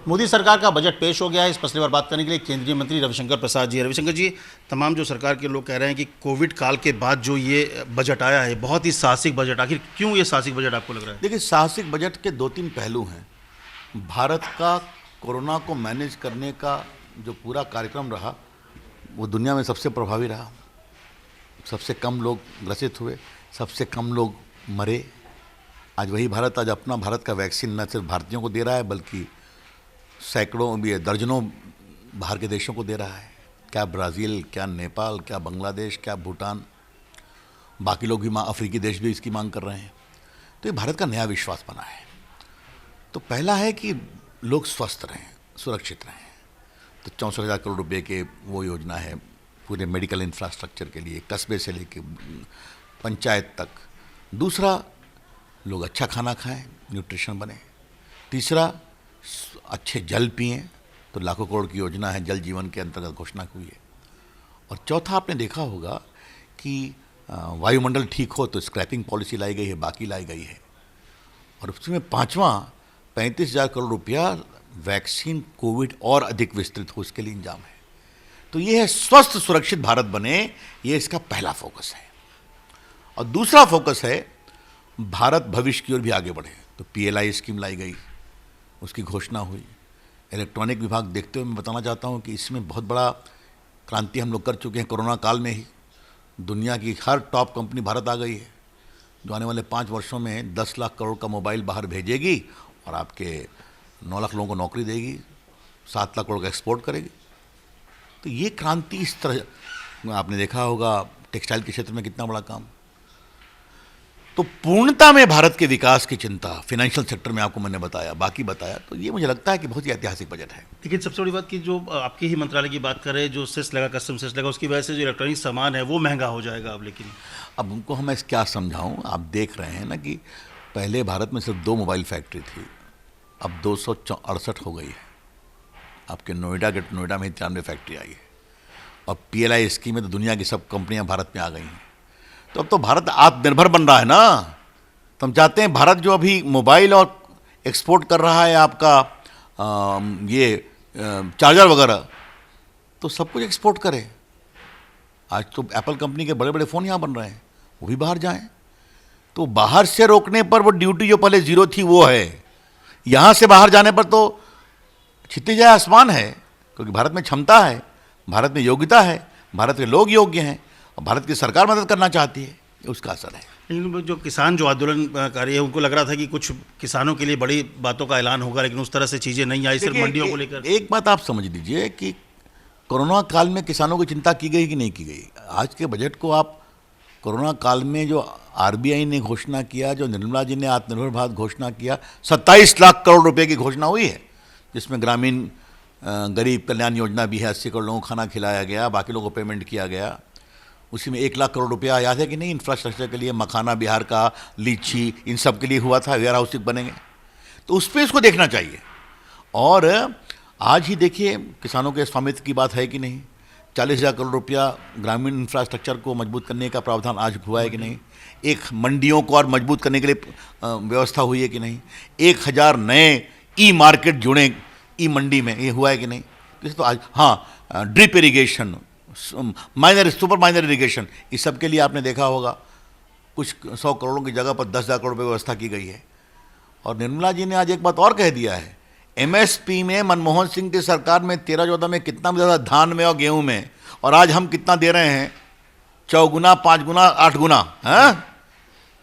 मोदी सरकार का बजट पेश हो गया है। इस मसले पर बात करने के लिए केंद्रीय मंत्री रविशंकर प्रसाद जी। रविशंकर जी, तमाम जो सरकार के लोग कह रहे हैं कि कोविड काल के बाद जो ये बजट आया है बहुत ही साहसिक बजट, आखिर क्यों ये साहसिक बजट आपको लग रहा है? देखिए, साहसिक बजट के दो तीन पहलू हैं। भारत का कोरोना को मैनेज करने का जो पूरा कार्यक्रम रहा वो दुनिया में सबसे प्रभावी रहा। सबसे कम लोग ग्रसित हुए, सबसे कम लोग मरे। आज वही भारत, आज अपना भारत का वैक्सीन न सिर्फ भारतीयों को दे रहा है बल्कि सैकड़ों भी दर्जनों बाहर के देशों को दे रहा है। क्या ब्राज़ील, क्या नेपाल, क्या बांग्लादेश, क्या भूटान, बाकी लोग भी अफ्रीकी देश भी इसकी मांग कर रहे हैं। तो ये भारत का नया विश्वास बना है। तो पहला है कि लोग स्वस्थ रहें, सुरक्षित रहें। तो 64,000 करोड़ रुपए के वो योजना है पूरे मेडिकल इंफ्रास्ट्रक्चर के लिए, कस्बे से लेके पंचायत तक। दूसरा, लोग अच्छा खाना खाएं, न्यूट्रिशन बने। तीसरा, अच्छे जल पिएं, तो लाखों करोड़ की योजना है, जल जीवन के अंतर्गत घोषणा हुई है। और चौथा, आपने देखा होगा कि वायुमंडल ठीक हो तो स्क्रैपिंग पॉलिसी लाई गई है, बाकी लाई गई है। और उसमें पांचवा, 35,000 करोड़ रुपया वैक्सीन कोविड और अधिक विस्तृत हो उसके लिए इंतजाम है। तो ये है स्वस्थ सुरक्षित भारत बने, ये इसका पहला फोकस है। और दूसरा फोकस है भारत भविष्य की ओर भी आगे बढ़े। तो PLI स्कीम लाई गई, उसकी घोषणा हुई। इलेक्ट्रॉनिक विभाग देखते हुए मैं बताना चाहता हूँ कि इसमें बहुत बड़ा क्रांति हम लोग कर चुके हैं। कोरोना काल में ही दुनिया की हर टॉप कंपनी भारत आ गई है, जो आने वाले 5 वर्षों में 10 लाख करोड़ का मोबाइल बाहर भेजेगी और आपके 9 लाख लोगों को नौकरी देगी, 7 लाख करोड़ का एक्सपोर्ट करेगी। तो ये क्रांति इस तरह, आपने देखा होगा टेक्सटाइल के क्षेत्र में कितना बड़ा काम। तो पूर्णता में भारत के विकास की चिंता फाइनेंशियल सेक्टर में आपको मैंने बताया, बाकी बताया। तो ये मुझे लगता है कि बहुत ही ऐतिहासिक बजट है। लेकिन सबसे बड़ी बात कि जो आपके ही मंत्रालय की बात करें, जो सेस लगा, कस्टम सेस लगा, उसकी वजह से जो इलेक्ट्रॉनिक सामान है वो महंगा हो जाएगा अब। लेकिन अब उनको हम क्या समझाऊं, आप देख रहे हैं ना कि पहले भारत में सिर्फ 2 मोबाइल फैक्ट्री थी, अब 268 हो गई है। आपके नोएडा में 93 फैक्ट्री आई है। और PLI स्कीम में तो दुनिया की सब कंपनियां भारत में आ गई हैं। तो अब तो भारत आत्मनिर्भर बन रहा है ना। तो हम चाहते हैं भारत जो अभी मोबाइल और एक्सपोर्ट कर रहा है आपका चार्जर वगैरह, तो सब कुछ एक्सपोर्ट करे। आज तो एप्पल कंपनी के बड़े बड़े फ़ोन यहाँ बन रहे हैं, वो भी बाहर जाएं। तो बाहर से रोकने पर वो ड्यूटी जो पहले 0 थी वो है, यहाँ से बाहर जाने पर तो छिट्टी जाए आसमान है। क्योंकि भारत में क्षमता है, भारत में योग्यता है, भारत के लोग योग्य हैं और भारत की सरकार मदद करना चाहती है, उसका असर है। लेकिन जो किसान जो आंदोलनकारी है उनको लग रहा था कि कुछ किसानों के लिए बड़ी बातों का ऐलान होगा, लेकिन उस तरह से चीज़ें नहीं आई, सिर्फ मंडियों को लेकर। एक बात आप समझ लीजिए कि कोरोना काल में किसानों की चिंता की गई कि नहीं की गई। आज के बजट को आप कोरोना काल में जो RBI ने घोषणा किया, जो निर्मला जी ने आत्मनिर्भर भारत घोषणा किया, 27 लाख करोड़ रुपए की घोषणा हुई है, जिसमें ग्रामीण गरीब कल्याण योजना भी है, 80 करोड़ लोगों को खाना खिलाया गया, बाकी लोगों को पेमेंट किया गया। उसी में 1 लाख करोड़ रुपया याद है कि नहीं इंफ्रास्ट्रक्चर के लिए, मखाना बिहार का, लीची, इन सब के लिए हुआ था, वेयर हाउसिंग बनेंगे। तो उस पर इसको देखना चाहिए। और आज ही देखिए किसानों के स्वामित्व की बात है कि नहीं, 40,000 करोड़ रुपया ग्रामीण इंफ्रास्ट्रक्चर को मजबूत करने का प्रावधान आज हुआ है कि नहीं, एक मंडियों को और मजबूत करने के लिए व्यवस्था हुई है कि नहीं, 1,000 नए मार्केट जुड़े मंडी में, ये हुआ है कि नहीं। तो आज हाँ, drip irrigation, super minor irrigation, इस सब के लिए आपने देखा होगा कुछ 100 करोड़ों की जगह पर 10,000 करोड़ रुपये व्यवस्था की गई है। और निर्मला जी ने आज एक बात और कह दिया है, MSP में मनमोहन सिंह की सरकार में 13-14 में कितना ज़्यादा धान में और गेहूं में, और आज हम कितना दे रहे हैं, 4 गुना, 5 गुना, 8 गुना, है।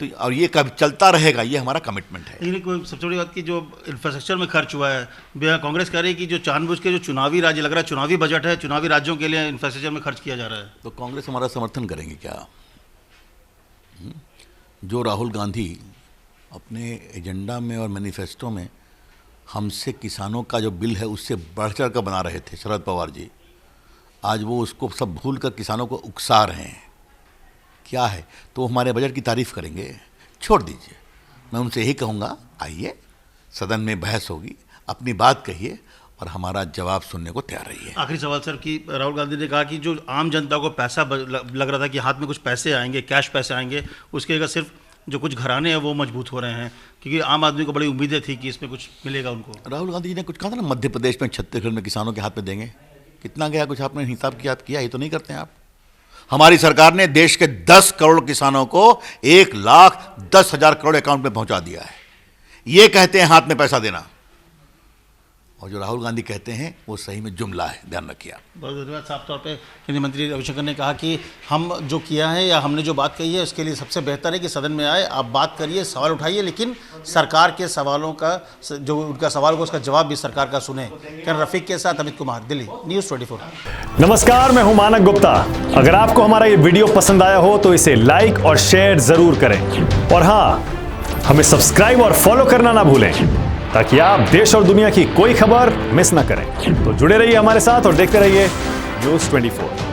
तो और ये कब चलता रहेगा, ये हमारा कमिटमेंट है। लेकिन कोई सबसे बड़ी बात की जो इंफ्रास्ट्रक्चर में खर्च हुआ है, कांग्रेस कह रही है कि जो जानबूझ के जो चुनावी राज्य लग रहा है, चुनावी बजट है, चुनावी राज्यों के लिए इंफ्रास्ट्रक्चर में खर्च किया जा रहा है। तो कांग्रेस हमारा समर्थन करेंगे क्या? जो राहुल गांधी अपने एजेंडा में और मैनिफेस्टो में हमसे किसानों का जो बिल है उससे बढ़ चढ़ कर बना रहे थे शरद पवार जी, आज वो उसको सब भूल कर किसानों को उकसा रहे हैं। क्या है, तो हमारे बजट की तारीफ करेंगे? छोड़ दीजिए। मैं उनसे यही कहूँगा, आइए सदन में बहस होगी, अपनी बात कहिए और हमारा जवाब सुनने को तैयार रहिए। आखिरी सवाल सर कि राहुल गांधी ने कहा कि जो आम जनता को पैसा लग रहा था कि हाथ में कुछ पैसे आएंगे, कैश पैसे आएंगे, उसके जगह सिर्फ जो कुछ घराने हैं वो मजबूत हो रहे हैं, क्योंकि आम आदमी को बड़ी उम्मीदें थी कि इसमें कुछ मिलेगा उनको। राहुल गांधी जी ने कुछ कहा था ना, मध्य प्रदेश में छत्तीसगढ़ में किसानों के हाथ में देंगे। कितना गया, कुछ आपने हिसाब किया? ये तो नहीं करते हैं आप। हमारी सरकार ने देश के 10 करोड़ किसानों को 1,10,000 करोड़ अकाउंट में पहुंचा दिया है। ये कहते हैं हाथ में पैसा देना, और जो राहुल गांधी कहते हैं वो सही में जुमला है, ध्यान रखिए आप। बहुत धन्यवाद। साफ तौर पे केंद्रीय मंत्री रविशंकर ने कहा कि हम जो किया है या हमने जो बात कही है उसके लिए सबसे बेहतर है कि सदन में आए, आप बात करिए, सवाल उठाइए, लेकिन सरकार के सवालों का जो उनका सवाल को उसका जवाब भी सरकार का सुने। कैमरा रफीक के साथ अमित कुमार, दिल्ली, News 24। नमस्कार, मैं हूं मानक गुप्ता। अगर आपको हमारा ये वीडियो पसंद आया हो तो इसे लाइक और शेयर जरूर करें, और हाँ, हमें सब्सक्राइब और फॉलो करना ना भूलें ताकि आप देश और दुनिया की कोई खबर मिस ना करें। तो जुड़े रहिए हमारे साथ और देखते रहिए News 24।